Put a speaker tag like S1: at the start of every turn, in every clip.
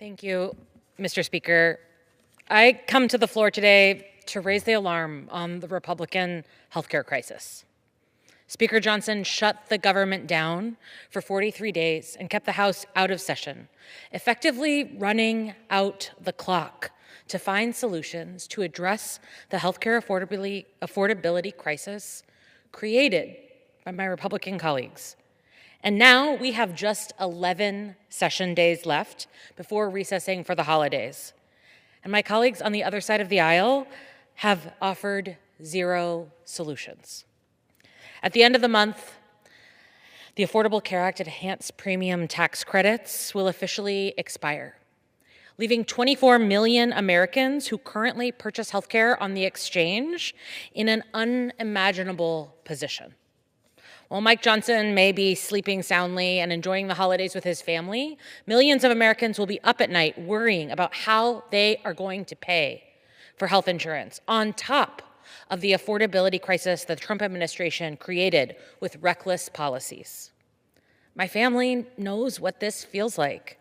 S1: Thank you, Mr. Speaker. I come to the floor today to raise the alarm on the Republican healthcare crisis. Speaker Johnson shut the government down for 43 days and kept the House out of session, effectively running out the clock to find solutions to address the healthcare affordability crisis created by my Republican colleagues. And now we have just 11 session days left before recessing for the holidays. And my colleagues on the other side of the aisle have offered zero solutions. At the end of the month, the Affordable Care Act enhanced premium tax credits will officially expire, leaving 24 million Americans who currently purchase healthcare on the exchange in an unimaginable position. While Mike Johnson may be sleeping soundly and enjoying the holidays with his family, millions of Americans will be up at night worrying about how they are going to pay for health insurance on top of the affordability crisis the Trump administration created with reckless policies. My family knows what this feels like.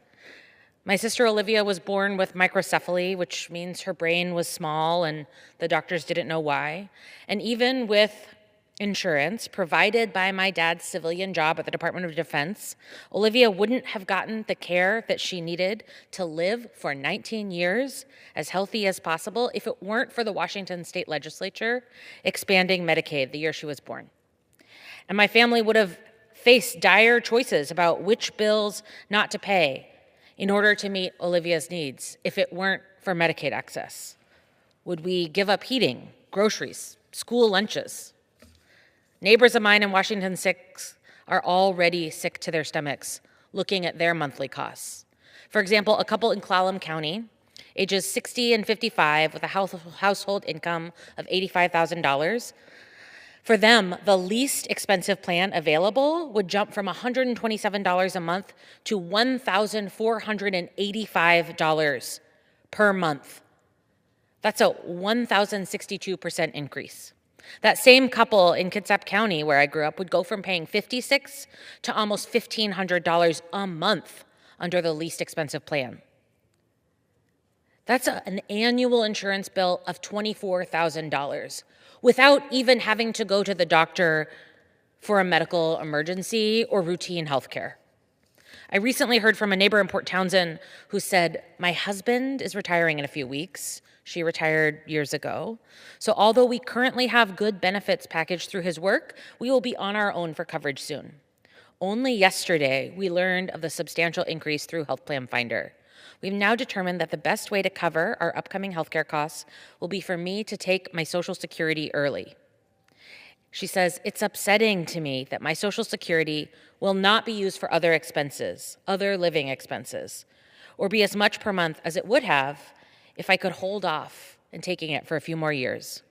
S1: My sister Olivia was born with microcephaly, which means her brain was small and the doctors didn't know why. And even with insurance provided by my dad's civilian job at the Department of Defense, Olivia wouldn't have gotten the care that she needed to live for 19 years as healthy as possible if it weren't for the Washington State Legislature expanding Medicaid the year she was born. And my family would have faced dire choices about which bills not to pay in order to meet Olivia's needs if it weren't for Medicaid access. Would we give up heating, groceries, school lunches? Neighbors of mine in Washington 6 are already sick to their stomachs looking at their monthly costs. For example, a couple in Clallam County, ages 60 and 55, with a household income of $85,000. For them, the least expensive plan available would jump from $127 a month to $1,485 per month. That's a 1,062% increase. That same couple in Kitsap County, where I grew up, would go from paying $56 to almost $1,500 a month under the least expensive plan. That's an annual insurance bill of $24,000 without even having to go to the doctor for a medical emergency or routine health care. I recently heard from a neighbor in Port Townsend who said, "My husband is retiring in a few weeks." She retired years ago. "So although we currently have good benefits packaged through his work, we will be on our own for coverage soon. Only yesterday, we learned of the substantial increase through Health Plan Finder. We've now determined that the best way to cover our upcoming healthcare costs will be for me to take my Social Security early." She says, "It's upsetting to me that my Social Security will not be used for other expenses, other living expenses, or be as much per month as it would have if I could hold off in taking it for a few more years."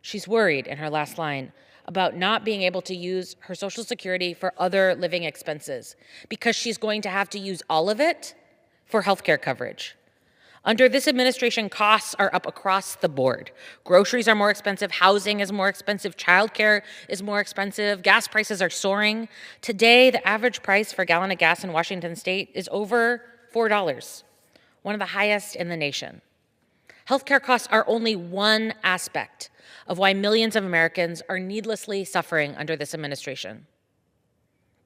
S1: She's worried, in her last line, about not being able to use her Social Security for other living expenses because she's going to have to use all of it for healthcare coverage. Under this administration, costs are up across the board. Groceries are more expensive, housing is more expensive, childcare is more expensive, gas prices are soaring. Today, the average price for a gallon of gas in Washington State is over $4, one of the highest in the nation. Healthcare costs are only one aspect of why millions of Americans are needlessly suffering under this administration.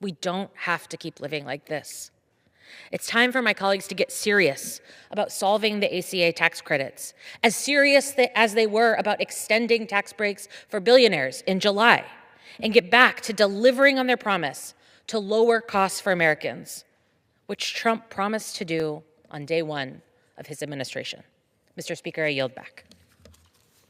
S1: We don't have to keep living like this. It's time for my colleagues to get serious about solving the ACA tax credits, as serious as they were about extending tax breaks for billionaires in July, and get back to delivering on their promise to lower costs for Americans, which Trump promised to do on day one of his administration. Mr. Speaker, I yield back.